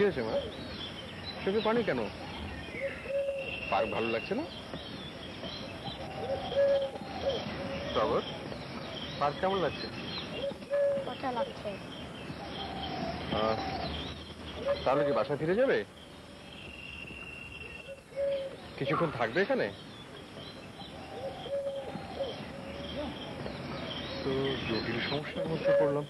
হয়েছে মা? চোখে পানি কেন? পার্ক ভালো লাগছে না? টগর, পার্ক কেমন লাগছে? মজা লাগছে। তাহলে কি বাসা ফিরে যাবে? কিছুক্ষণ থাকবে এখানে? তো জটিল সমস্যার মধ্যে পড়লাম।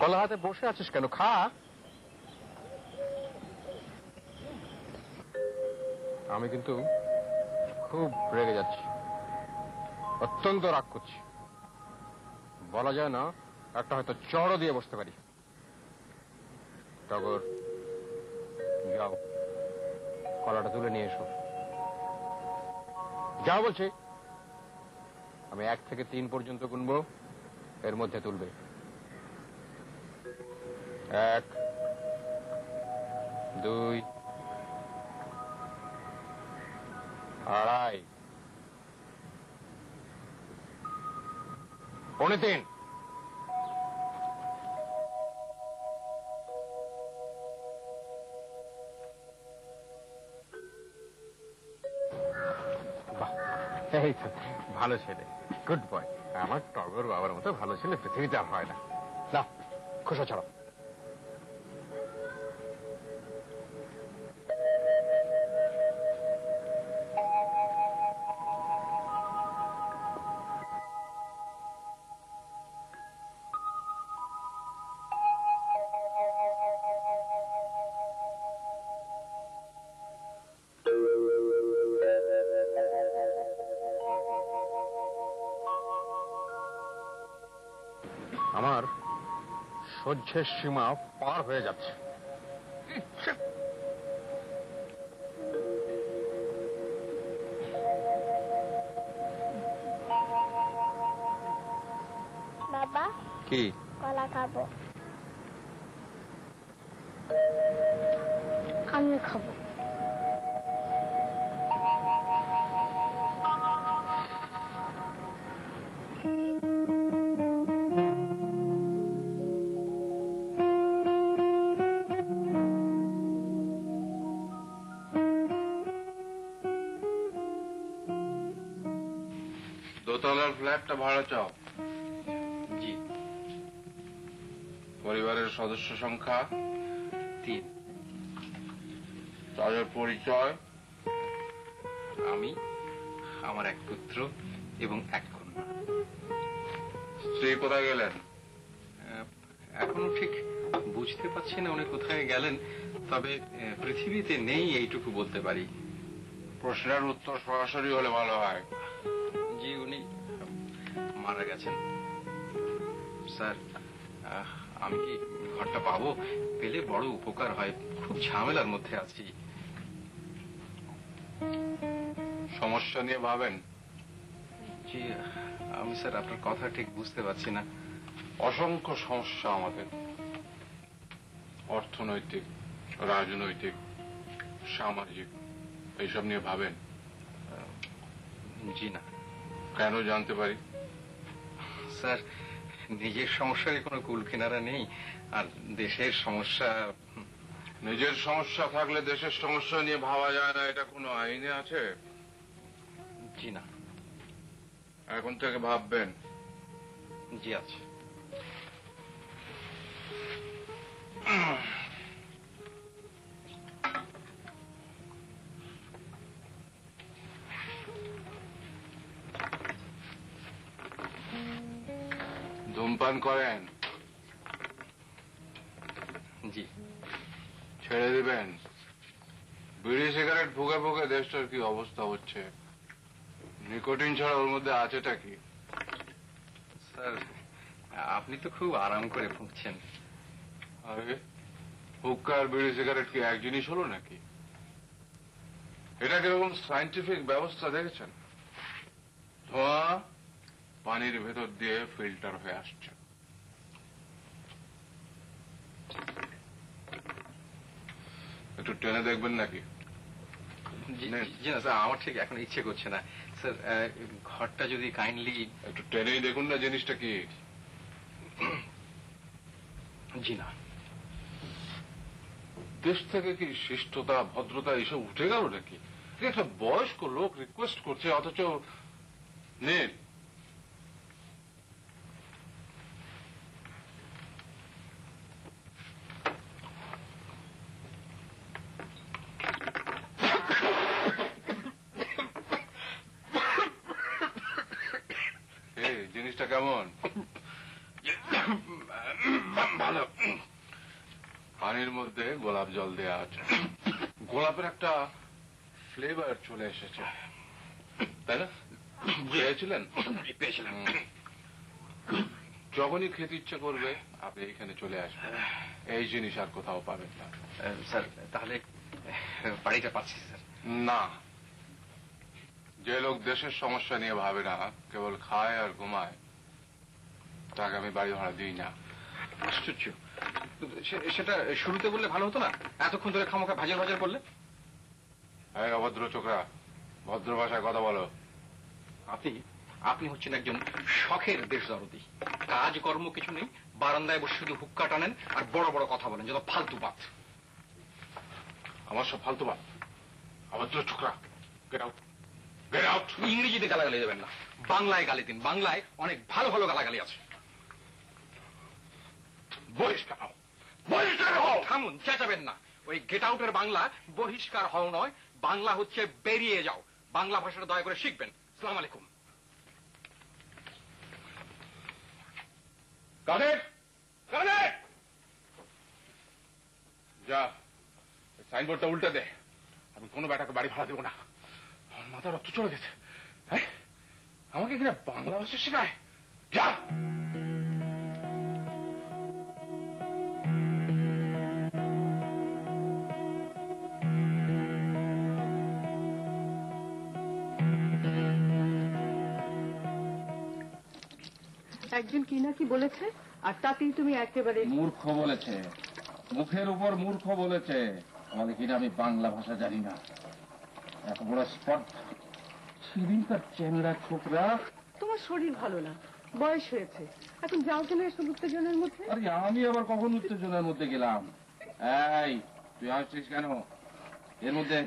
কলা হাতে বসে আছিস কেন? খা। আমি কিন্তু খুব রেগে যাচ্ছি, অত্যন্ত রাগ করছি। বলা যায় না, একটা হয়তো চড়ও দিয়ে বসতে পারি। টগর, যাও, কলাটা তুলে নিয়ে এসো। যাও বলছি। আমি 1 থেকে 3 পর্যন্ত গুনবো, এর মধ্যে তুলবে। 1, 2, 2.5, 3.25। এই তো ভালো ছেলে, গুড বয়। আমার টগর বাবার মতো ভালো ছেলে পৃথিবীতে আর হয় না। না, খোসা ছাড়ো। আমার সহ্যের সীমা পার হয়ে যাচ্ছে। বাবা, কি? কলা খাবো। আমি খাবো। দোতলার ফ্ল্যাটটা ভাড়া চাও? জি। পরিবারের সদস্য সংখ্যা? 3। তাদের পরিচয়? আমি, আমার 1 পুত্র এবং 1 কন্যা। স্ত্রী কোথায় গেলেন? এখনো ঠিক বুঝতে পারছি না উনি কোথায় গেলেন, তবে পৃথিবীতে নেই এইটুকু বলতে পারি। প্রশ্নের উত্তর সরাসরি হলে ভালো হয়। জি, উনি মারা গেছেন। স্যার, আমি কি ঘরটা পাবো? পেলে বড় উপকার হয়, খুব ঝামেলার মধ্যে আছি। সমস্যা নিয়ে ভাবেন? জি, আমি স্যার আপনার কথা ঠিক বুঝতে পারছি না। অসংখ্য সমস্যা আমাদের, অর্থনৈতিক, রাজনৈতিক, সামাজিক, এইসব নিয়ে ভাবেন? জি না। কেন জানতে পারি? স্যার, নিজের সমস্যারই কোনো কুল কিনারা নেই, আর দেশের সমস্যা। নিজের সমস্যা থাকলে দেশের সমস্যা নিয়ে ভাবা যায় না, এটা কোনো আইনে আছে? জি না। এখন থেকে ভাববেন? জি আছে। ধূমপান করেন? জি। ছেড়ে দিবেন? বিড়ি সিগারেট ফুকে ফুকে দেশটার কি অবস্থা হচ্ছে। নিকোটিন ছাড়া ওর মধ্যে আছেটা কি? স্যার, আপনি তো খুব আরাম করে ফুঁকছেন। আরে, হুক্কা আর বিড়ি সিগারেট কি এক জিনিস হলো নাকি? এটা কিরকম সায়েন্টিফিক ব্যবস্থা দেখেছেন? ধোঁয়া পানির ভেতর দিয়ে ফিল্টার হয়ে আসছে। একটু টেনে দেখবেন নাকি? জি না স্যার, আমার ঠিক এখন ইচ্ছে করছে না স্যার। ঘরটা যদি কাইন্ডলি একটু টেনেই দেখুন না জিনিসটা কি। জি না। দেশ থেকে কি শিষ্টতা ভদ্রতা এসব উঠে গেল নাকি? একটা বয়স্ক লোক রিকোয়েস্ট করছে, অথচ নেন। জিনিসটা কেমন? ভালো। পানির মধ্যে গোলাপ জল দেয়া আছে। গোলাপের একটা ফ্লেভার চলে এসেছে, তাই না? পেয়েছিলেন? পেয়েছিলাম। যখনই খেতে ইচ্ছে করবে আপনি এখানে চলে আসবেন। এই জিনিস আর কোথাও পাবেন না। স্যার তাহলে বাড়িটা পাচ্ছি স্যার। না, যে লোক দেশের সমস্যা নিয়ে ভাবে না, কেবল খায় আর ঘুমায়, তাকে আমি বাড়ি ভাড়া দিই না। আশ্চর্য, সেটা শুরুতে বললে ভালো হতো না? এতক্ষণ ধরে খামোখা ভাজার ভাজার করলে। হ্যাঁ, অভদ্র চোখরা, ভদ্র ভাষায় কথা বলো। আপনি হচ্ছেন একজন শখের দেশ দরদি। কাজ কর্ম কিছু নেই, বারান্দায় বসে শুধু হুক্কা টানেন আর বড় বড় কথা বলেন, যত ফালতু বাত। আমার সব ফালতু বাত। অভদ্র চোখরা, গেট আউট, গেট আউট। ইংরেজিতে গালাগালি দেবেন না, বাংলায় গালি দিন। বাংলায় অনেক ভালো ভালো গালাগালি আছে। বহিষ্কার হও, বহিষ্কার হও। থামুন, চেঁচাবেন না। ওই গেট আউটের বাংলা বহিষ্কার হও নয়, বাংলা হচ্ছে বেরিয়ে যাও। বাংলা ভাষাটা দয়া করে শিখবেন। আসসালামু আলাইকুম। কাদের, কাদের, যা সাইনবোর্ডটা উল্টে দে। আমি কোনো বেটাকে বাড়ি ভাড়া দেবো না। আমার মাথা রক্ত চলে গেছে। হ্যাঁ, আমাকে এখানে বাংলা ভাষা শেখায়। যা। একজন কি না কি বলেছে, আর তাতেই তুমি একেবারে মূর্খ বলেছে, মুখের উপর মূর্খ বলেছে। আমাকে কিনা আমি বাংলা ভাষা জানি না, এত বড় স্পট। সেদিনকার চ্যাংড়া ছোকরা। তোমার শরীর ভালো না, বয়স হয়েছে, এখন যাও কেন এসব উত্তেজনার মধ্যে? আরে আমি আবার কখন উত্তেজনার মধ্যে গেলাম? এই, তুই হাসছিস কেন? এর মধ্যে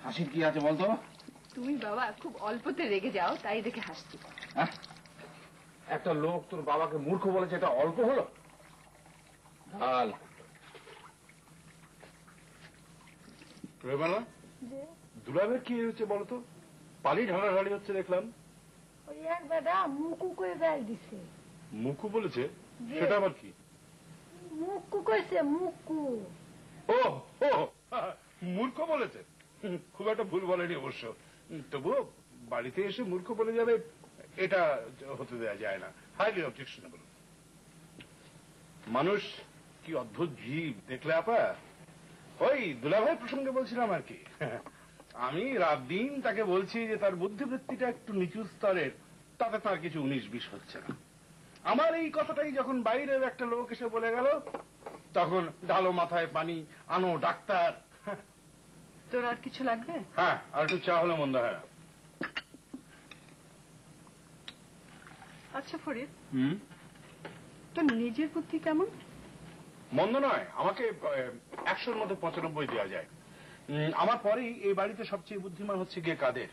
হাসির কি আছে বলতো? তুমি বাবা খুব অল্পতে রেগে যাও, তাই দেখে হাসছি। একটা লোক তোর বাবাকে মূর্খ বলেছে, এটা অল্প হলো? ঢাল। রেবানা, দুলাভের কি হচ্ছে বলতো? পানি ঢালাঢালি হচ্ছে দেখলাম। ওই এক দাদা মুকু করে গাল দিছে। মুকু বলেছে? সেটা আবার কি? মুকু কইছে মুকু। ও ও, মূর্খ বলেছে। খুব একটা ভুল বলেনি অবশ্য। তবুও বাড়িতে এসে মূর্খ বলে যাবে, এটা হতে দেওয়া যায় না। Highly objectionable. মানুষ কি অদ্ভুত জীব দেখলে আপা। ওই দুলাভাই প্রসঙ্গে বলছিলাম আর কি। আমি রাত দিন তাকে বলছি যে তার বুদ্ধিবৃত্তিটা একটু নিচু স্তরের, তাতে তার কিছু 19-20 হচ্ছে না। আমার এই কথাটাই যখন বাইরের একটা লোক এসে বলে গেল, তখন ঢালো মাথায় পানি, আনো ডাক্তার। তোর আর কিছু লাগবে? হ্যাঁ, আর একটু চা হলে মন্দ হয় না। আচ্ছা ফরিদ, তোর নিজের বুদ্ধি কেমন? মন্দ নয়, আমাকে 100-র মধ্যে 95 দেওয়া যায়। আমার পরেই এই বাড়িতে সবচেয়ে বুদ্ধিমান হচ্ছে গিয়ে কাদের,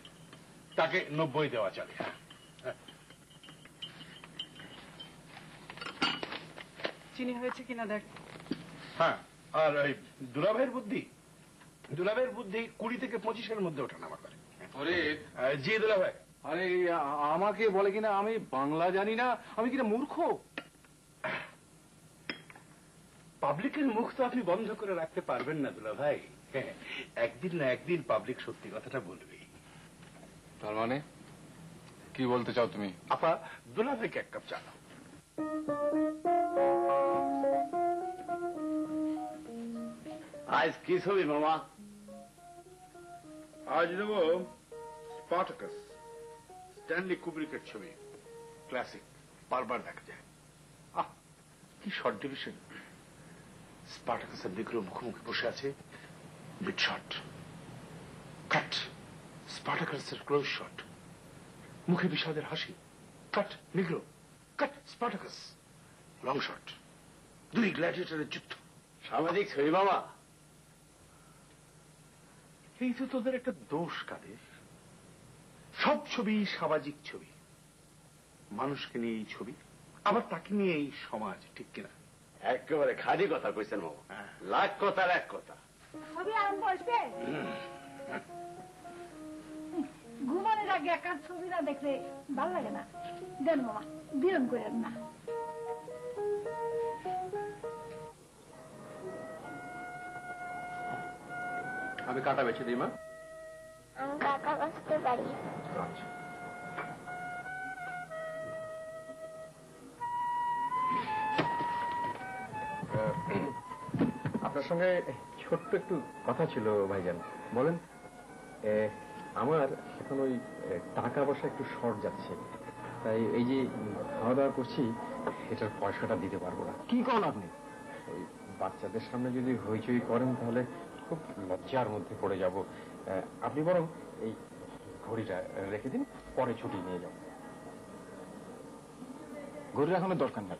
তাকে 90 দেওয়া চলে। চিনি হয়েছে কিনা দেখ। হ্যাঁ, আর এই দুলাভাইয়ের বুদ্ধি 20 থেকে 25-এর মধ্যে ওঠা নামা করে। জি দুলাভাই। আরে আমাকে বলে কিনা আমি বাংলা জানি না, আমি কিনা মূর্খ। পাবলিকের মুখ তো আপনি বন্ধ করে রাখতে পারবেন না দুলাভাই। একদিন না একদিন পাবলিক সত্যি কথাটা বলবেই। তার মানে কি বলতে চাও তুমি? আপা, দুলাভাইকে 1 কাপ চা দাও। আজ কি ছবি মামা? আজ দেব স্পার্টাকাস, স্ট্যানলি কুব্রিকের ছবি। ক্লাসিক, বারবার দেখা যায়। আহ, কি শর্ট ডিভিশন! স্পার্টাকাস আর নিগ্রো মুখোমুখি বসে আছে, মিড শট, কাট, স্পার্টাকাসের ক্লোজ শট, মুখে বিষাদের হাসি, কাট নিগ্রো, কাট স্পার্টাকাস, লং শট, দুই গ্ল্যাডিয়েটরের যুদ্ধ। সামাজিক ছবি মামা। এই তো তোদের একটা দোষ কাদের, সব ছবি সামাজিক ছবি, মানুষকে নিয়ে এই ছবি, আবার তাকে নিয়ে এই সমাজ, ঠিক কিনা? একেবারে খাদি কথা কইছেন মামা, লাখ কথার এক কথা। ছবি আরম্ভ হয়েছে, ঘুমানোর আগে একা ছবি না দেখলে ভাল লাগে না। দেন মামা, বিরন করেন না। আমি কাটা বেছে দিই মা। আমি কাকা বাঁচতে পারি। আচ্ছা। আপনার সঙ্গে ছোট্ট একটু কথা ছিল ভাইজান, বলেন। আমার এখন ওই টাকা পয়সা একটু শর্ট যাচ্ছে, তাই এই যে খাওয়া দাওয়া করছি এটার পয়সাটা দিতে পারবো না। কি করেন আপনি? ওই বাচ্চাদের সামনে যদি হইচই করেন তাহলে খুব লজ্জার মধ্যে পড়ে যাব। আপনি বরং এই ঘড়িটা রেখে দিন, পরে ছুটি নিয়ে যাব। ঘড়ি রাখানোর দরকার নাই,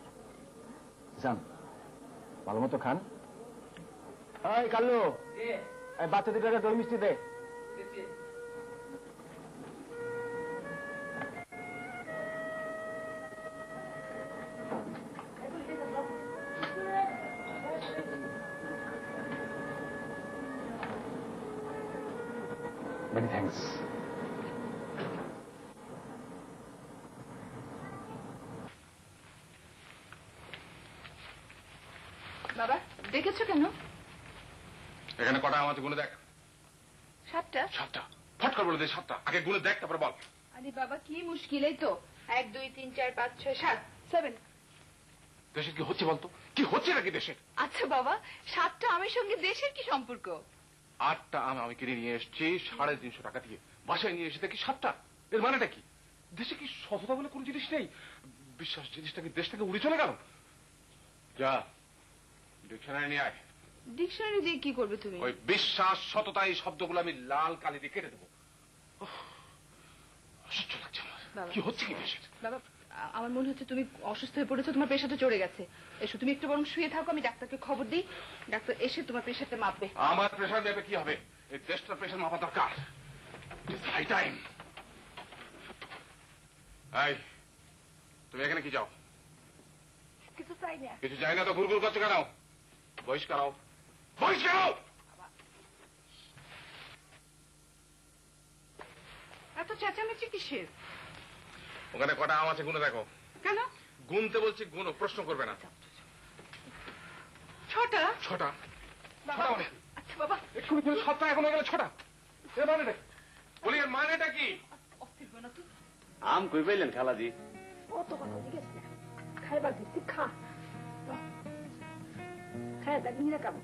যান ভালো মতো খান। এই কাল্লু, এই বাচ্চা দুটাকে দই মিষ্টি দে। Many thanks. বাবা দেখেছো কেন? এখানে কটা আমাকে গুনে দেখ। 7টা। 7টা। ফট করে বলে দে 7টা। আগে গুনে দেখ তারপর বল। আরে বাবা কি মুশকিল, এই তো 1 2 3 4 5 6 7 7। দেশের কি হচ্ছে বলতো? কি হচ্ছে নাকি দেশের? আচ্ছা বাবা, 7টা আমের সঙ্গে দেশের কি সম্পর্ক? 8টা আম আমি কিনে নিয়ে এসেছি 350 টাকা দিয়ে, বাসায় নিয়ে এসে দেখি 7টা। এর মানেটা কি? দেশে কি সততা বলে কোন জিনিস নেই? বিশ্বাস জিনিসটা কি দেশ থেকে উড়ে চলে গেল? যা ডিকশনারি নিয়ে আয়। ডিকশনারি দিয়ে কি করবে তুমি? ওই বিশ্বাস সততা এই শব্দগুলো আমি লাল কালি দিয়ে কেটে দেবো। অসহ্য লাগছে আমার। বাবা। কি হচ্ছে কি দেশের? বাবা আমার মনে হচ্ছে তুমি অসুস্থ হয়ে পড়েছো, তোমার প্রেশারটা চড়ে গেছে। এসো তুমি একটু বরং শুয়ে থাকো, আমি ডাক্তারকে খবর দিই, ডাক্তার এসে তোমার প্রেশারটা মাপবে। আমার প্রেশার নেবে কি হবে? এই দেশটার প্রেশার মাপা দরকার। High time. এই তুমি এখানে কি যাও? কিছু চাই না। কিছু চাই না তো ঘুরঘুর করছো কেন? বহিষ্কার হও, বহিষ্কার হও। এত চেঁচামেচি কিসের? ওখানে কটা আম আছে গুনে দেখো। কেন? গুনতে বলছি গুনো, প্রশ্ন করবে না। 6টা। 6টা। বাবা, 6টা মানে? আচ্ছা বাবা, এক্ষুনি তুমি 7টা, এখন হয়ে গেল 6টা। এর মানেটা কি? বলি এর মানেটা কি? অস্থির না তুই। আম কই পাইলেন খালাজি? অত কথা জিজ্ঞেস না, খাইবার দিচ্ছি, খা। খাই দেখ নিয়ে কাম।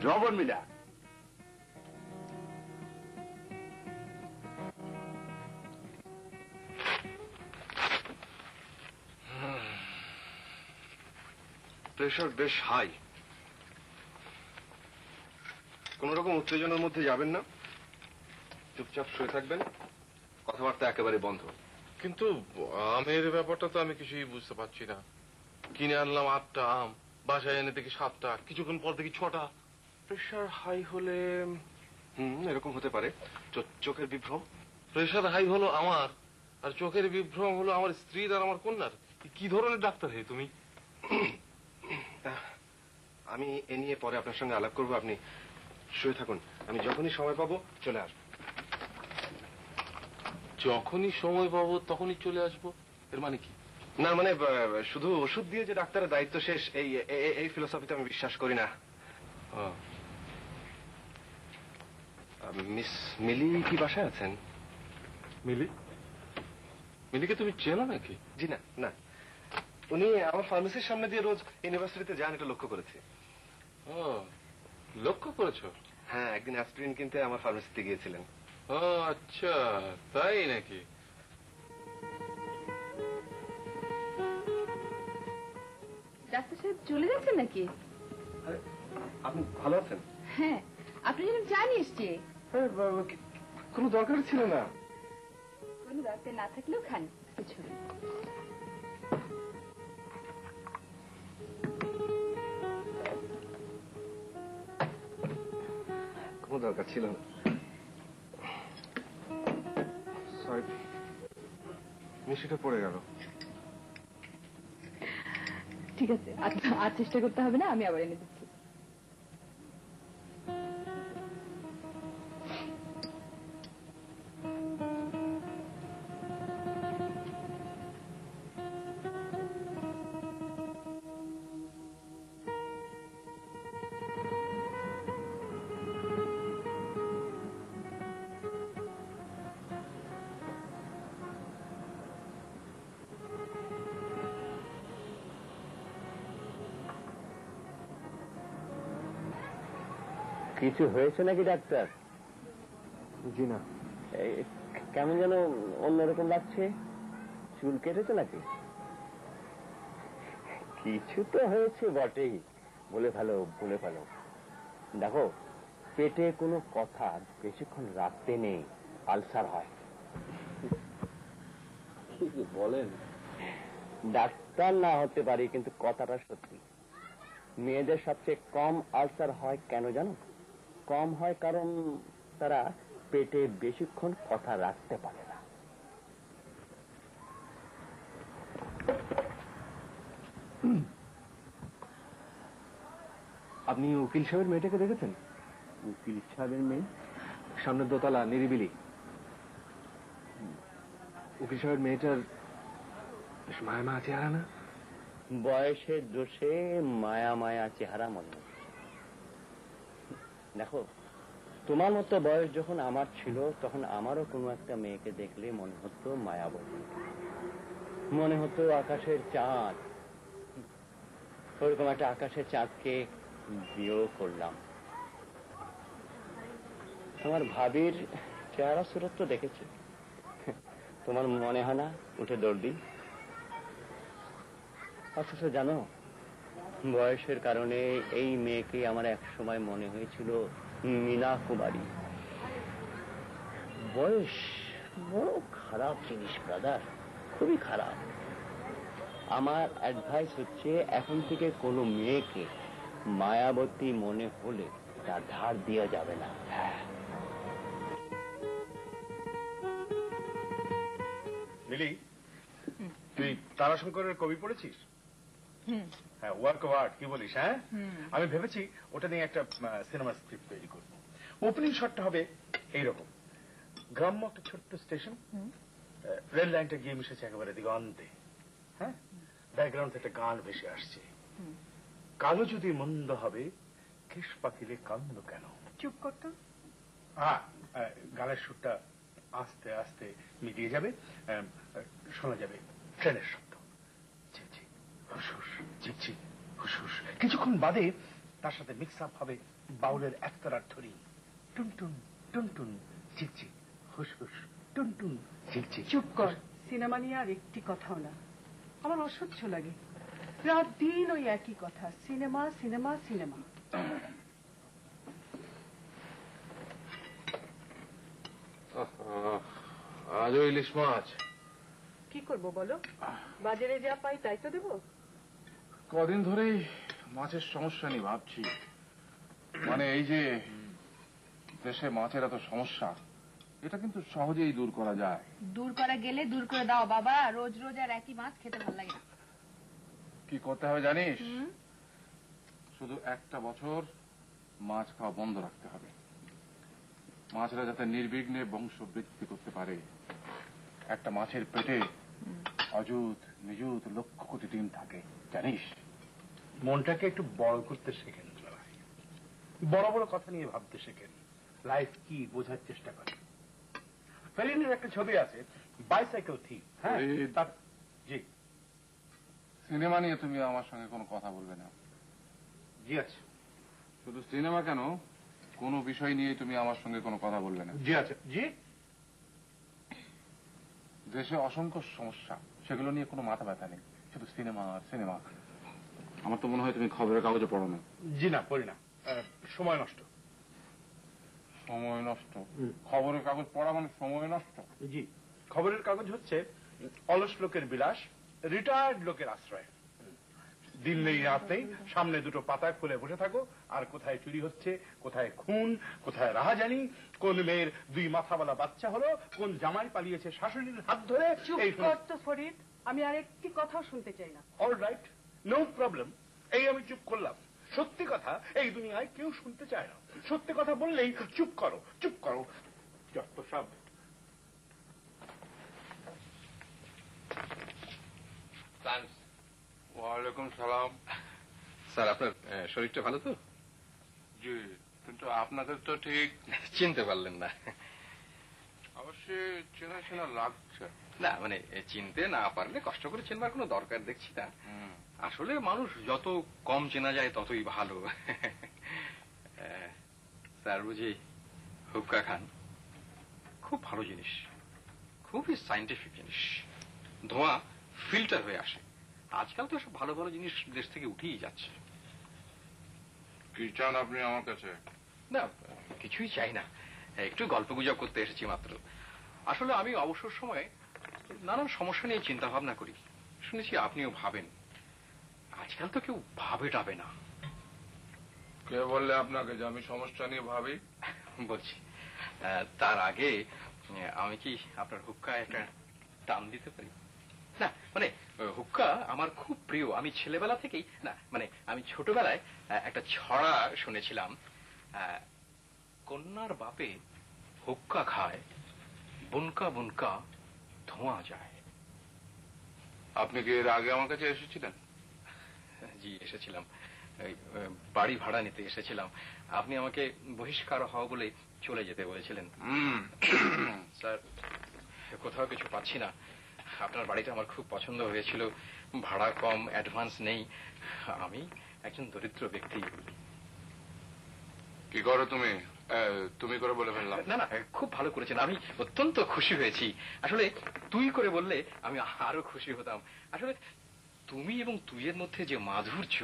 জবন মিলা। প্রেশার বেশ হাই। কোন রকম উত্তেজনার মধ্যে যাবেন না, চুপচাপ শুয়ে থাকবেন, কথাবার্তা একেবারে বন্ধ। কিন্তু আমের ব্যাপারটা তো আমি কিছুই বুঝতে পারছি না। কিনে আনলাম 8টা আম, বাসায় এনে দেখি 7টা, কিছুক্ষণ পর দেখি 6টা। প্রেশার হাই হলে এরকম হতে পারে। চোখের বিভ্রম। প্রেশার হাই হলো আমার, আর চোখের বিভ্রম হলো আমার স্ত্রীর আর আমার কন্যার। কি ধরনের ডাক্তার হে তুমি? আমি এ নিয়ে পরে আপনার সঙ্গে আলাপ করবো, আপনি শুয়ে থাকুন, আমি যখনই সময় পাবো চলে আসবো। যখনই সময় পাবো তখনই চলে আসবো, এর মানে কি? না মানে শুধু ওষুধ দিয়ে যে ডাক্তারের দায়িত্ব শেষ, এই ফিলোসফিতে আমি বিশ্বাস করি না। মিস মিলি কি বাসায় আছেন? মিলি? মিলিকে তুমি চেনো নাকি? জি না, না, উনি আমার ফার্মেসির সামনে দিয়ে রোজ ইউনিভার্সিটিতে যান, এটা লক্ষ্য করেছি। ও, লক্ষ্য করেছো? হ্যাঁ, একদিন অ্যাসপিরিন কিনতে আমার ফার্মেসিতে গিয়েছিলেন। ও আচ্ছা, তাই নাকি? চলে যাচ্ছেন নাকি? আপনি ভালো আছেন? হ্যাঁ, আপনি যেন জানি এসছে। কোনো দরকার ছিল না। কোনো দরকার না থাকলেও খান, কিছু নেই। কোনো দরকার ছিল না। সরি, মিষ্টিটা পড়ে গেল। ঠিক আছে, আর চেষ্টা করতে হবে না, আমি আবার এনে দিচ্ছি। কিছু হয়েছে নাকি ডাক্তার? জি না। কেমন যেন অন্যরকম লাগছে। চুল কেটেছে নাকি? কিছু তো হয়েছে বটেই। বলে ফেলো। দেখো, পেটে কোনো কথা বেশিক্ষণ রাখতে নেই, আলসার হয়। বলেন। ডাক্তার না হতে পারি, কিন্তু কথাটা সত্যি। মেয়েদের সবচেয়ে কম আলসার হয় কেন জানো? কম হয় কারণ তারা পেটে বেশিক্ষণ কথা রাখতে পারে না। আপনি উকিল সাহেবের মেয়েটাকে দেখেছেন? উকিল সাহেবের মেয়ে? সামনের দোতলা, নিরিবিলি। উকিল সাহেবের মেয়েটার বেশ মায়া চেহারা না? বয়সের দোষে মায়া চেহারা মনে হচ্ছে। দেখো, তোমার মতো বয়স যখন আমার ছিল, তখন আমারও কোনো একটা মেয়েকে দেখলে মনে হতো মায়াবতী, মনে হতো আকাশের চাঁদ। ওরকম একটা আকাশের চাঁদকে বিয়েও করলাম। তোমার ভাবির চেহারা সুরত তো দেখেছি, তোমার মনে হয় না উঠে দৌড় দিই? অথচ জানো, বয়সের কারণে এই মেয়েকে আমার এক সময় মনে হয়েছিল মীনা কুমারী। বয়স বড় খারাপ জিনিস ব্রাদার, খুবই খারাপ। আমার অ্যাডভাইস হচ্ছে, এখন থেকে কোনো মেয়েকে মায়াবতী মনে হলে তা ধার দেওয়া যাবে না। মিলি, তুই তারাশঙ্করের কবি পড়েছিস? হ্যাঁ, ওয়ার্ক অফ আর্ট কি বলিস? হ্যাঁ, আমি ভেবেছি ওটা নিয়ে একটা সিনেমা স্ক্রিপ্ট তৈরি করব। ওপেনিং শটটা হবে এইরকম: গ্রাম্য একটা ছোট্ট স্টেশন, রেল লাইনটা গিয়ে মিশেছে একেবারে দিগন্তে। হ্যাঁ, ব্যাকগ্রাউন্ড একটা গান ভেসে আসছে, কালো যদি মন্দ হবে কেশ পাখিলে কান্দ কেন। চুপ করতো। হ্যাঁ, গানের সুরটা আস্তে আস্তে মিলিয়ে যাবে, শোনা যাবে ট্রেনের শব্দ, ঝিকঝিক হুসহুস, ঝিকঝিক হুসহুস। কিছুক্ষণ বাদে তার সাথে মিক্স আপ হবে বাউলের একতারার ধরি, টুনটুন টুনটুন ঝিকঝিক হুসহুস, টুনটুন ঝিকঝিক। চুপ কর, সিনেমা নিয়ে আর একটি কথাও না। আমার অসহ্য লাগে, রাত দিন ওই একই কথা, সিনেমা সিনেমা সিনেমা। আজও ইলিশ মাছ। কি করব বলো, বাজারে যা পাই তাই তো দেবো। কদিন ধরেই মাছের সমস্যা নিয়ে ভাবছি। মানে এই যে দেশে মাছের এত সমস্যা, এটা কিন্তু সহজেই দূর করা যায়। দূর করা গেলে দূর করে দাও বাবা, রোজ রোজ আর একই মাছ খেতে ভালো লাগে না। কি করতে হবে জানিস? শুধু একটা বছর মাছ খাওয়া বন্ধ রাখতে হবে। মাছরা যাতে নির্বিঘ্নে বংশ বৃদ্ধি করতে পারে। একটা মাছের পেটে অযুত নিযুত লক্ষ কোটি ডিম থাকে, জানিস? মনটাকে একটু বড় করতে শেখেন, বড় বড় কথা নিয়ে ভাবতে শেখেন, লাইফ কি বোঝার চেষ্টা করেন। ফেলিনের একটা ছবি আছে, বাইসাইকেল থিপ। হ্যাঁ, জি। সিনেমা নিয়ে তুমি আমার সঙ্গে কোনো কথা বলবে না। জি আছে। শুধু সিনেমা কেন, কোনো বিষয় নিয়ে তুমি আমার সঙ্গে কোনো কথা বলবে না। জি আছে। জি। দেশে অসংখ্য সমস্যা, সেগুলো নিয়ে কোনো মাথা ব্যথা নেই, শুধু সিনেমা আর সিনেমা। আমার তো মনে হয় তুমি খবরের কাগজে পড়ো না। জি না, পড়ি না, সময় নষ্ট। সময় নষ্ট? খবরের কাগজ পড়া মানে সময় নষ্ট? জি, খবরের কাগজ হচ্ছে অলস লোকের বিলাস, রিটায়ার্ড লোকের আশ্রয়। দিন নেই রাত নেই, সামনে দুটো পাতা খুলে বসে থাকো, আর কোথায় চুরি হচ্ছে, কোথায় খুন, কোথায় রাহাজানি, কোন মেয়ের 2 মাথাওয়ালা বাচ্চা হলো, কোন জামাই পালিয়েছে শাশুড়ির হাত ধরে। চুপ কর তো ফরিদ, আমি আর একটি কথাও শুনতে চাই না। All right, no problem. এই আমি চুপ করলাম। সত্যি কথা এই দুনিয়ায় কেউ শুনতে চায় না। সত্যি কথা বললেই চুপ করো, চুপ করো, যত সব। ওয়ালাইকুম সালাম। স্যার, আপনার শরীরটা ভালো তো? জি, কিন্তু আপনাকে তো ঠিক চিনতে পারলেন না? অবশ্যই চেনা চেনা লাগছে। না, মানে চিনতে না পারলে কষ্ট করে চিনবার কোনো দরকার দেখছি না। আসলে মানুষ যত কম চেনা যায় ততই ভালো। স্যার বুঝি হুক্কা খান? খুব ভালো জিনিস, খুবই সায়েন্টিফিক জিনিস। ধোঁয়া ফিল্টার হয়ে আসে। আজকাল তো সব ভালো ভালো জিনিস দেশ থেকে উঠেই যাচ্ছে। কি চান আপনি আমার কাছে? না, কিছুই চাই না, একটু গল্প গুজব করতে এসেছি মাত্র। আসলে আমি অবসর সময়ে নানান সমস্যা নিয়ে চিন্তা ভাবনা করি। শুনেছি আপনিও ভাবেন। আজকাল তো কেউ ভাবে টাবে না। কে বললে আপনাকে যে আমি সমস্যা নিয়ে ভাবি? বলছি, তার আগে আমি কি আপনার হুক্কায় একটা টান দিতে পারি? না মানে হুক্কা আমার খুব প্রিয়। আমি ছেলেবেলা থেকেই, না মানে আমি ছোটবেলায় একটা ছড়া শুনেছিলাম, কন্যার বাপে হুক্কা খায়, বুনকা বুনকা ধোঁয়া যায়। আপনি কি এর আগে আমার কাছে এসেছিলেন? জি, এসেছিলাম। বাড়ি ভাড়া নিতে এসেছিলাম। আপনি আমাকে বহিষ্কার হওয়া বলে চলে যেতে বলেছিলেন। স্যার, কোথাও কিছু পাচ্ছি না। আপনার বাড়িটা আমার খুব পছন্দ হয়েছিল। ভাড়া কম, অ্যাডভান্স নেই। আমি একজন দরিদ্র ব্যক্তি। কি করো তুমি? তুমি করে বলে ফেললাম। না না, খুব ভালো করেছেন, আমি অত্যন্ত খুশি হয়েছি। আসলে তুই করে বললে আমি আরো খুশি হতাম। আসলে তুমি এবং তুইয়ের মধ্যে যে মাধুর্য,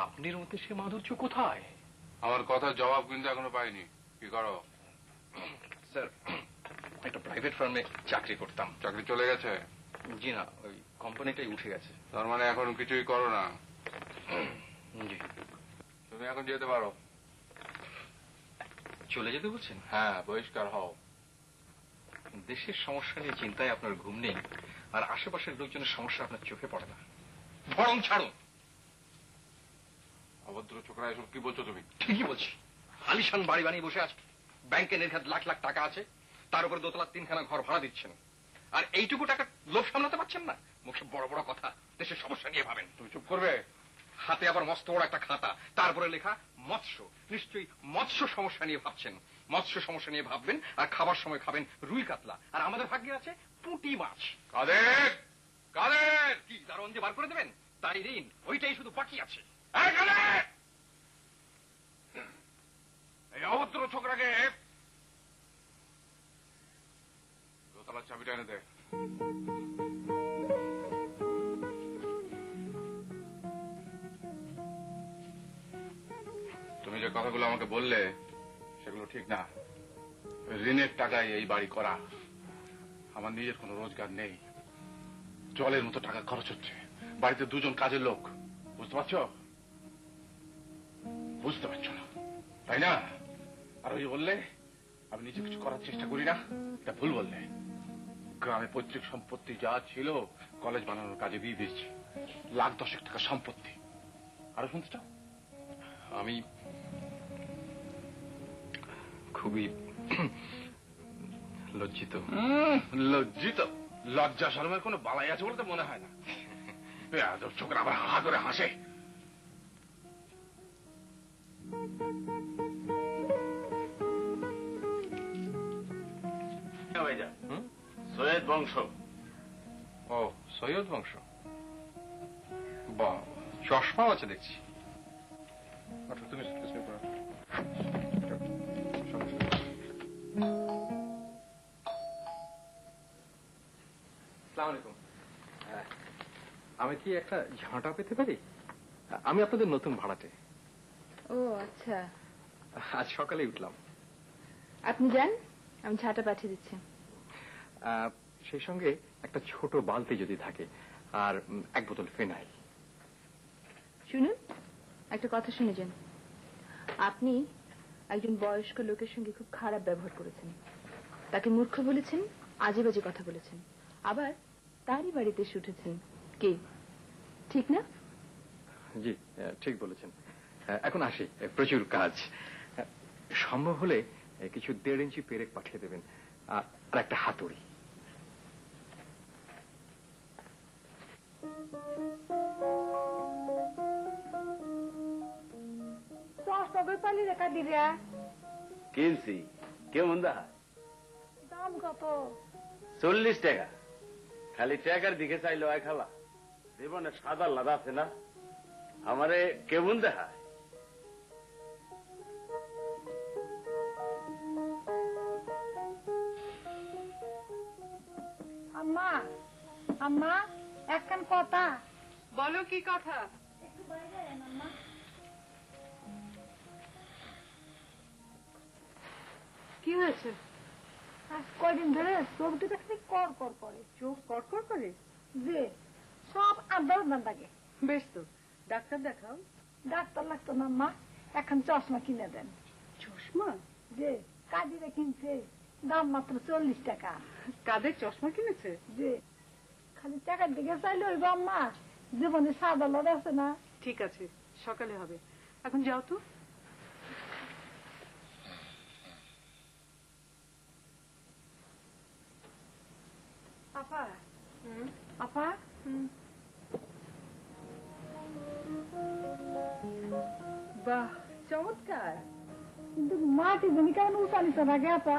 আপনার মধ্যে সে মাধুর্য কোথায়? আমার কথার জবাব কিন্তু এখনো পাইনি। কি করো? স্যার, একটা প্রাইভেট ফার্মে চাকরি করতাম। চাকরি চলে গেছে? জি না, ওই কোম্পানিটাই উঠে গেছে। তার মানে এখন কিছুই করো না? জি। তুমি এখন যেতে পারো। চলে যেতে বলছেন? হ্যাঁ, বহিষ্কার হও। দেশের সমস্যা নিয়ে চিন্তায় আপনার ঘুম নেই, আর আশেপাশের লোকজনের সমস্যা আপনার চোখে পড়ে না। বরং ছাড়ুন। অভদ্র ছোকরা, এসব কি বলছো তুমি? ঠিকই বলছি। আলিশান বাড়ি বানিয়ে বসে আছে, ব্যাংকে নির্ঘাত লাখ লাখ টাকা আছে, তার উপরে দোতলা 3খানা ঘর ভাড়া দিচ্ছেন, আর এইটুকু টাকা লোভ সামলাতে পারছেন না। মুখে বড় বড় কথা, দেশের সমস্যা নিয়ে ভাবেন। তুমি চুপ করবে? হাতে আবার মস্ত বড় একটা খাতা, তারপরে লেখা মৎস্য। নিশ্চয়ই মৎস্য সমস্যা নিয়ে ভাবছেন। মৎস্য সমস্যা নিয়ে ভাববেন, আর খাবার সময় খাবেন রুই কাতলা, আর আমাদের ভাগ্যে আছে পুঁটি মাছ। কাদের কাদের কি দারুণ যে বার করে দেবেন, তাই ঋণ ওইটাই শুধু বাকি আছে। এই অভদ্র ছোকরাকে দোতলার চাবিটা এনে দে। তুমি যে কথাগুলো আমাকে বললে সেগুলো ঠিক না। ঋণের টাকায় এই বাড়ি করা। আমার নিজের কোনো রোজগার নেই, জলের মতো টাকা খরচ হচ্ছে। বাড়িতে 2 জন কাজের লোক। বুঝতে পারছো? বুঝতে পারছো না, তাই না? আর ওই বললে আমি নিজে কিছু করার চেষ্টা করি না, এটা ভুল বললে। গ্রামে পৈতৃক সম্পত্তি যা ছিল কলেজ বানানোর কাজে দিয়ে দিয়েছি। লাখ 10 টাকা সম্পত্তি। আরো শুনতে চাও? আমি খুবই লজ্জিত। লজ্জিত? লজ্জা শরমের কোনো বালাই আছে বলে তো মনে হয় না। বেয়াদব ছোকরা আবার হা করে হাসে। সৈয়দ বংশ। ও, সৈয়দ বংশ। বাহ, চশমাও আছে দেখছি। আচ্ছা, তুমি আসসালামু আলাইকুম। আমি কি একটা ঝাঁটা পেতে পারি? আমি আপনাদের নতুন ভাড়াটে। ও আচ্ছা, আজ সকালে উঠলাম। আপনি যান, আমি ছাটা পাঠিয়ে দিচ্ছি। সেই সঙ্গে একটা ছোট বালতি যদি থাকে, আর এক বোতল ফেনাইল। শুনুন, একটা কথা শুনে যান। আপনি একজন বয়স্ক লোকের সঙ্গে খুব খারাপ ব্যবহার করেছেন, তাকে মূর্খ বলেছেন, আজে বাজে কথা বলেছেন, আবার তারই বাড়িতে এসে উঠেছেন। কি ঠিক না? জি, ঠিক বলেছেন। এখন আসি, প্রচুর কাজ। সম্ভব হলে কিছু 1.5 ইঞ্চি পেরেক পাঠিয়ে দেবেন, আর একটা হাতুড়ি। পালি রেখা দিরা কিনছি কেমন দা? দাম কত? 40 টাকা। খালি টাকার দিকে চাইলো এক খালা জীবনে সাদা লাদা আছে না, আমারে কেমন দেখায়? আম্মা, আম্মা একখান কথা। বলো কি কথা? একটু বাইরে আয় আম্মা। কি হয়েছে? আজ কয়দিন ধরে চোখ দুটো খালি কর কর করে। চোখ কড়কড় করে? যে সব আন্দাজ লাগে। বেশ তো, ডাক্তার দেখাও। ডাক্তার লাগতো না আম্মা, এখন চশমা কিনে দেন। চশমা? যে কাজিরে কিনছে, দাম মাত্র 40 টাকা। কাদের চশমা কিনেছে? যে খালি টাকার দিকে চাইলে হইব আম্মা, জীবনে সাদা লড়ে আছে না। ঠিক আছে, সকালে হবে, এখন যাও তো। আপা, আপা, বাহ, চমৎকার। কিন্তু মাটি জমি কেমন উল্টানিত লাগে আপা,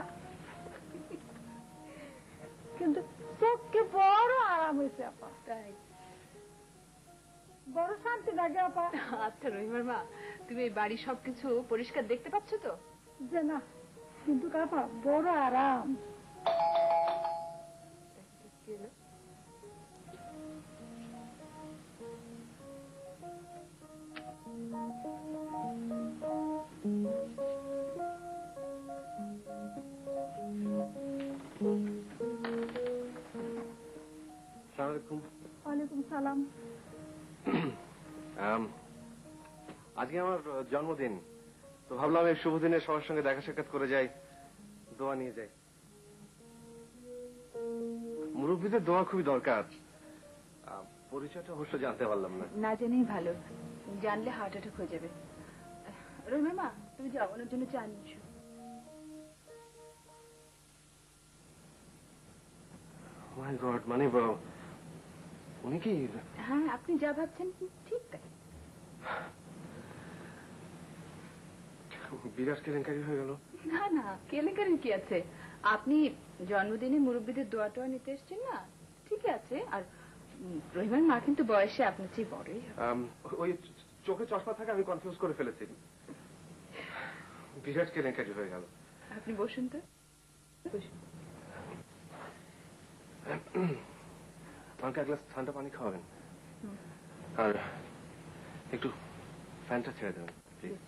কিন্তু চোখকে বড় আরাম হয়েছে আপা। তাই? বড় শান্তি লাগে আপা। আচ্ছা রহিমার মা, তুমি এই বাড়ির সবকিছু পরিষ্কার দেখতে পাচ্ছ তো? যে না, কিন্তু আপা বড় আরাম। ওয়ালাইকুম সালাম। আজকে আমার জন্মদিন, তো ভাবলাম এই শুভ দিনে সবার সঙ্গে দেখা সাক্ষাৎ করে যাই, দোয়া নিয়ে যাই। মুরব্বীদের দোয়া খুবই দরকার। পরিচয়টা অবশ্য জানতে পারলাম না। না জেনেই ভালো, জানলে হার্ট অ্যাটাক হয়ে যাবে। রহিমার মা, তুমি যাও, ওনার জন্য চা নিয়ে এসো। মাই গড, মানে উনি কি? হ্যাঁ, আপনি যা ভাবছেন ঠিক তাই। বিরাট কেলেঙ্কারি হয়ে গেল। না না, কেলেঙ্কারির কি আছে? আপনি জন্মদিনে মুরব্বীদের দোয়া টোয়া নিতে এসছেন না, ঠিক আছে। আর রহিমার মা কিন্তু বয়সে আপনার চেয়ে বড়ই। ওই চোখে চশমা থাকে, আমি কনফিউজ করে ফেলেছি। বিরাট কেলেঙ্কারি হয়ে গেল। আপনি বসুন তো, বসুন। আমাকে এক গ্লাস ঠান্ডা পানি খাওয়াবেন, আর একটু ফ্যানটা ছেড়ে দেবেন প্লিজ।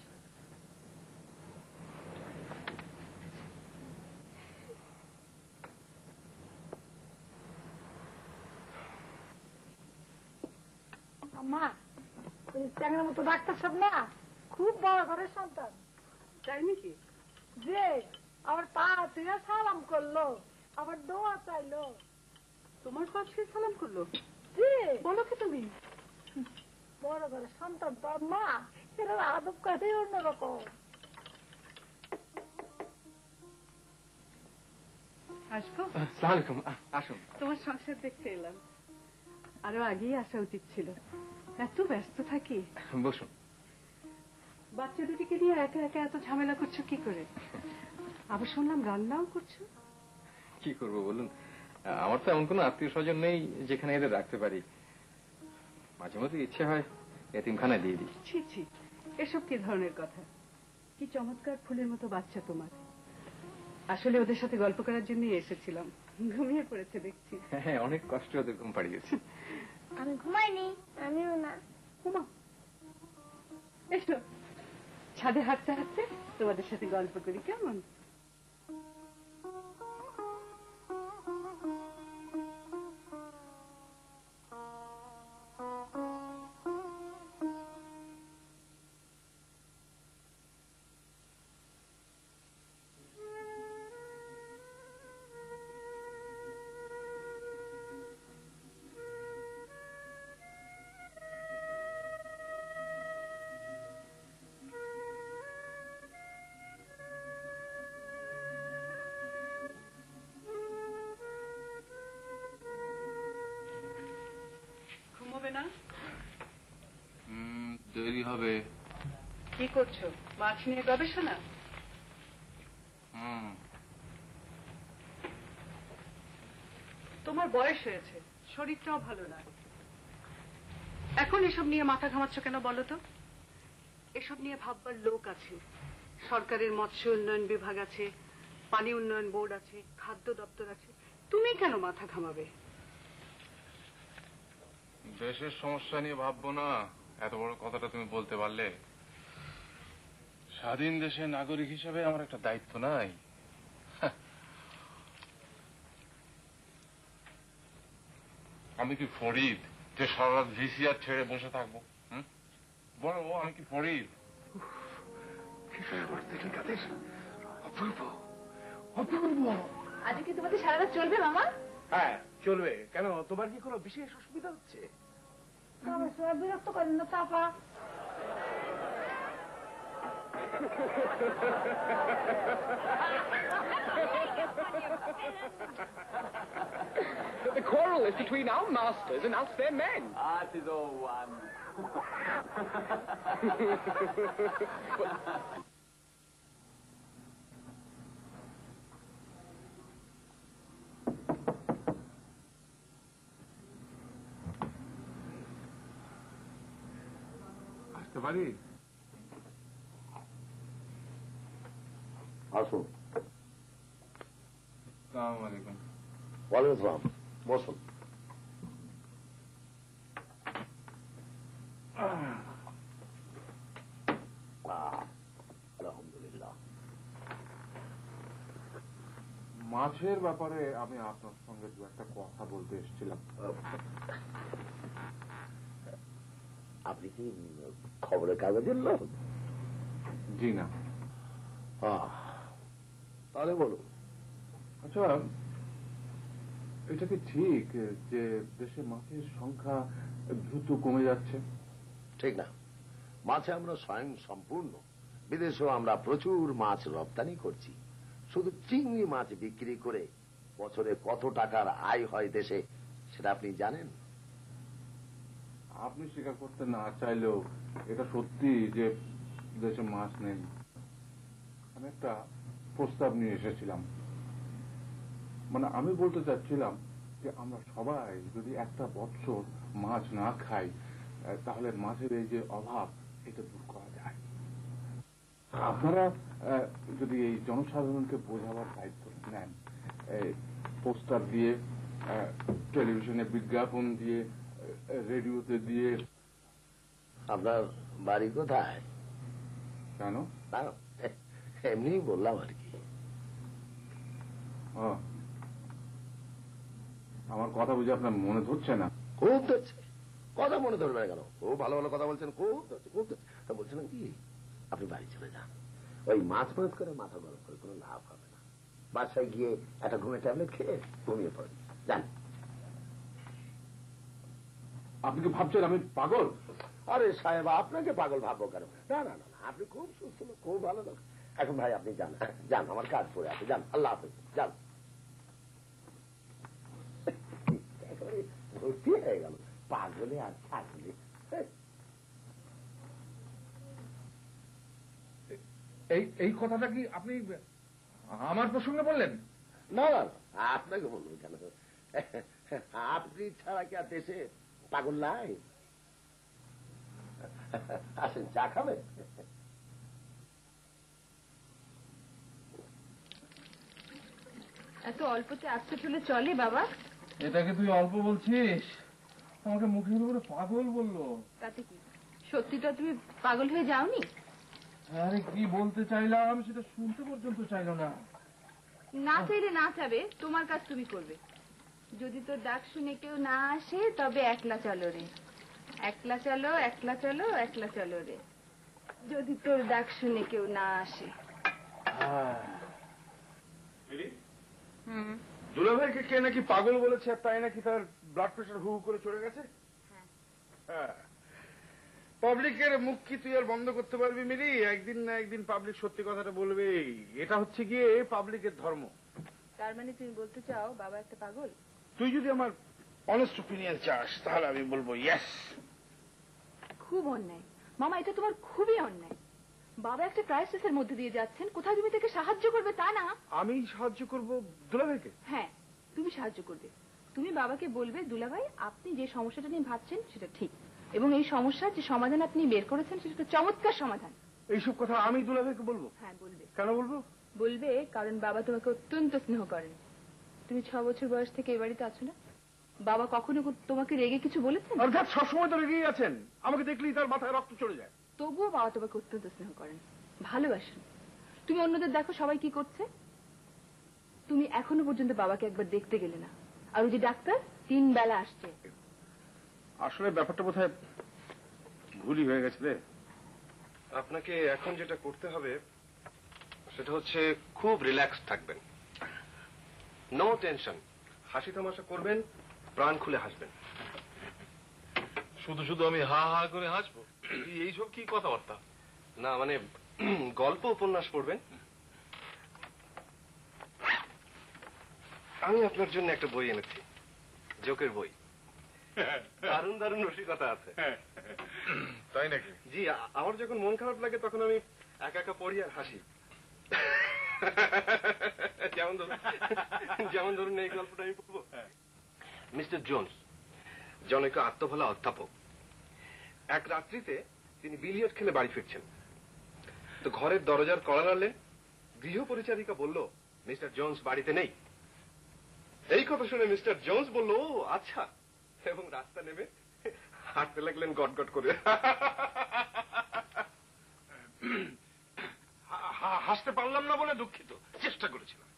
আম্মা, ওই চ্যাংড়ার মতো ডাক্তার সব না খুব বড় ঘরের সন্তান। তাই নাকি? যে আবার পা থেকে সালাম করলো, আবার দোয়া চাইলো। তোমার পাশে সালাম করলো? যে বলো কি তুমি? বড় ঘরের সন্তান তো মা, এরা আদব কাজে অন্যরকম। আসবো? আসসালামু আলাইকুম, আসুন। তোমার সংসার দেখতে এলাম, আরো আগেই আসা উচিত ছিল, এত ব্যস্ত থাকি। বসুন। বাচ্চা দুটিকে নিয়ে একা একা এত ঝামেলা করছো কি করে? আবার শুনলাম রান্নাও করছো। কি করবো বলুন, আমার তো এমন কোনো আত্মীয় স্বজন নেই যেখানে এদের রাখতে পারি। মাঝে মধ্যে ইচ্ছে হয় এতিমখানায় দিয়ে দিই। ছি ছি, এসব কি ধরনের কথা? কি চমৎকার ফুলের মতো বাচ্চা তোমার। আসলে ওদের সাথে গল্প করার জন্যই এসেছিলাম, ঘুমিয়ে পড়েছে দেখছি। হ্যাঁ, অনেক কষ্ট ওদের ঘুম পাড়িয়েছি। আমি ঘুমাইনি, আমিও না। ঘুমা, এসো ছাদে হাঁটতে হাঁটতে তোমাদের সাথে গল্প করি, কেমন? ঘুমোবে না? দেরি হবে। কি করছো, মাছ নিয়ে গবেষণা? তোমার বয়স হয়েছে, শরীরটাও ভালো না, এখন এসব নিয়ে মাথা ঘামাচ্ছ কেন বলো তো? এসব নিয়ে ভাববার লোক আছে, সরকারের মৎস্য উন্নয়ন বিভাগ আছে, পানি উন্নয়ন বোর্ড আছে, খাদ্য দপ্তর আছে, তুমি কেন মাথা ঘামাবে? দেশের সমস্যা নিয়ে ভাববো না, এত বড় কথাটা তুমি বলতে পারলে? স্বাধীন দেশের নাগরিক হিসেবে আমার একটা দায়িত্ব নাই? আমি কি ফরিদ যে সারা রাত ভিসিআর ছেড়ে বসে থাকবো? বলো, আমি কি ফরিদ? অপূর্ব অপূর্ব। আজকে কি তোমাদের সারা রাত চলবে মামা? হ্যাঁ চলবে। কেন, তোমার কি কোনো বিশেষ অসুবিধা হচ্ছে? বিরক্ত করেন না চাপা। The quarrel is between our masters and us, their men. It is all one. আসতে পারি? আসুন। আসসালামু আলাইকুম। ওয়ালাইকুম আসসালাম, বসুন। আলহামদুলিল্লাহ। মাছের ব্যাপারে আমি আপনার সঙ্গে দু একটা কথা বলতে এসেছিলাম। আপনি কি খবরের কাগজের লোক? জি না। তাহলে বলুন। আচ্ছা, এটা কি ঠিক যে দেশে মাছের সংখ্যা দ্রুত কমে যাচ্ছে? ঠিক না, মাছে আমরা স্বয়ং সম্পূর্ণ। বিদেশেও আমরা প্রচুর মাছ রপ্তানি করছি। শুধু চিংড়ি মাছ বিক্রি করে বছরে কত টাকার আয় হয় দেশে, সেটা আপনি জানেন? আপনি স্বীকার করতে না চাইলেও এটা সত্যি যে দেশে মাছ নেই। আমি একটা প্রস্তাব নিয়ে এসেছিলাম। মানে আমি বলতে চাচ্ছিলাম যে আমরা সবাই যদি একটা বছর মাছ না খাই, তাহলে মাছের এই যে অভাব, এটা দূর করা যায়। আপনারা যদি এই জনসাধারণকে বোঝাবার দায়িত্ব নেন, পোস্টার দিয়ে, টেলিভিশনে বিজ্ঞাপন দিয়ে, রেডিওতে দিয়ে। আপনার বাড়ি কোথায়? কেন? এমনি বললাম আর কি। আমার কথা বুঝে আপনার মনে ধরছে না? খুব ধরছে। কথা মনে ধরবে না কেন? খুব ভালো ভালো কথা বলছেন, খুব ধরছে, খুব ধরছে। তা বলছিলাম কি, আপনি বাড়ি চলে যান। ওই মাছ মাছ করে মাথা গরম করে কোনো লাভ হবে না। বাসায় গিয়ে একটা ঘুমের ট্যাবলেট খেয়ে ঘুমিয়ে পড়েন, যান। আপনি কি ভাবছেন আমি পাগল? আরে সাহেব, আপনাকে পাগল ভাববো কেন? না না না, আপনি খুব সুস্থ লোক, খুব ভালো লোক। এখন ভাই আপনি যান, যান, আমার কাজ পড়ে আছে, যান। আল্লাহ হাফেজ, যান। ভর্তি হয়ে গেল পাগলে আর থাকলে। এই কথাটা কি আপনি আমার প্রসঙ্গে বললেন? না না, আপনাকে বলবো কেন? আপনি ছাড়া কি আর দেশে পাগল নাই? আসেন, চা খাবেন? এত অল্পতে আচ্ছা চলে চলে বাবা? এটাকে তুই অল্প বলছিস? আমাকে মুখের উপরে পাগল বললো। তাতে কি, সত্যিটা তুমি পাগল হয়ে যাওনি? আরে কি বলতে চাইলাম সেটা শুনতে পর্যন্ত চাইলো না। না চাইলে না চাবে, তোমার কাজ তুমি করবে। যদি তোর ডাক শুনে কেউ না আসে তবে একলা চলো রে, একলা চলো, একলা চলো, একলা চলো রে। যদি তোর ডাক শুনে কেউ না আসে। দুলাভাইকে কে নাকি পাগল বলেছে, আর তাই নাকি তার ব্লাড প্রেশার হু হু করে চলে গেছে। হ্যাঁ, পাবলিকের মুখ কি তুই আর বন্ধ করতে পারবি মিলি? একদিন না একদিন পাবলিক সত্যি কথাটা বলবেই। এটা হচ্ছে গিয়ে পাবলিকের ধর্ম। তার মানে তুমি বলতে চাও বাবা একটা পাগল? তুই যদি আমার অনেস্ট ওপিনিয়ন চাস তাহলে আমি বলবো ইয়েস। খুব অন্যায় মামা, এটা তোমার খুবই অন্যায়। বাবা একটা ক্রাইসিসের মধ্যে দিয়ে যাচ্ছেন, কোথায় তুমি তাকে সাহায্য করবে তা না। আমি সাহায্য করব দুলাভাইকে? হ্যাঁ, তুমি সাহায্য করবে। তুমি বাবাকে বলবে দুলাভাই আপনি যে সমস্যাটা নিয়ে ভাবছেন সেটা ঠিক, এবং এই সমস্যার যে সমাধান আপনি বের করেছেন সেটা চমৎকার সমাধান। এইসব কথা আমি দুলাভাইকে বলবো? হ্যাঁ বলবে। কেন বলবো? বলবে কারণ বাবা তোমাকে অত্যন্ত স্নেহ করেন। তুমি 6 বছর বয়স থেকে এই বাড়িতে আছো না? বাবা কখনো তোমাকে রেগে কিছু বলেছেন? অর্থাৎ সবসময় তো রেগেই আছেন, আমাকে দেখলেই তার মাথায় রক্ত চলে যায়। তবুও বাবা তোমাকে অত্যন্ত স্নেহ করেন, ভালোবাসেন। তুমি অন্যদের দেখো সবাই কি করছে, তুমি এখনো পর্যন্ত বাবাকে একবার দেখতে গেলে না। আর ওই যে ডাক্তার 3 বেলা আসছে। আসলে ব্যাপারটা বোধহয় ভুলই হয়ে গেছে রে। আপনাকে এখন যেটা করতে হবে সেটা হচ্ছে খুব রিল্যাক্স থাকবেন, নো টেনশন, হাসি তামাশা করবেন, প্রাণ খুলে হাসবেন। শুধু শুধু আমি হা হা করে হাসবো? এইসব কি কথাবার্তা? না মানে গল্প উপন্যাস পড়বেন। আমি আপনার জন্য একটা বই এনেছি, জোকের বই। দারুণ দারুণ রসিকতা আছে। তাই নাকি? জি, আমার যখন মন খারাপ লাগে তখন আমি একা একা পড়ি আর হাসি। যেমন ধরুন এই গল্পটা আমি পড়বো। মিস্টার জোন্স, জনৈক আত্মভালা অধ্যাপক, এক রাত্রিতে তিনি বিলিয়ার্ড খেলে বাড়ি ফিরছেন। তো ঘরের দরজার কড়া নাড়লেন, গৃহ পরিচারিকা বলল মিস্টার জোন্স বাড়িতে নেই। এই কথা শুনে মিস্টার জোন্স বলল ও আচ্ছা, এবং রাস্তা নেমে হাঁটতে লাগলেন গটগট করে। হাসতে পারলাম না বলে দুঃখিত, চেষ্টা করেছিলাম।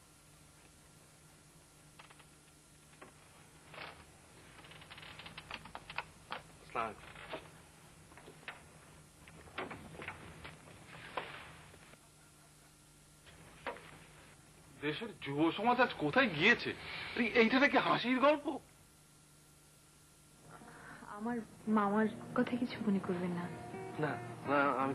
দেশের যুব সমাজ আজ কোথায় গিয়েছে? এইটা নাকি হাসির গল্প? আমার মামার কথা কিছু মনে করবেন না। না না, আমি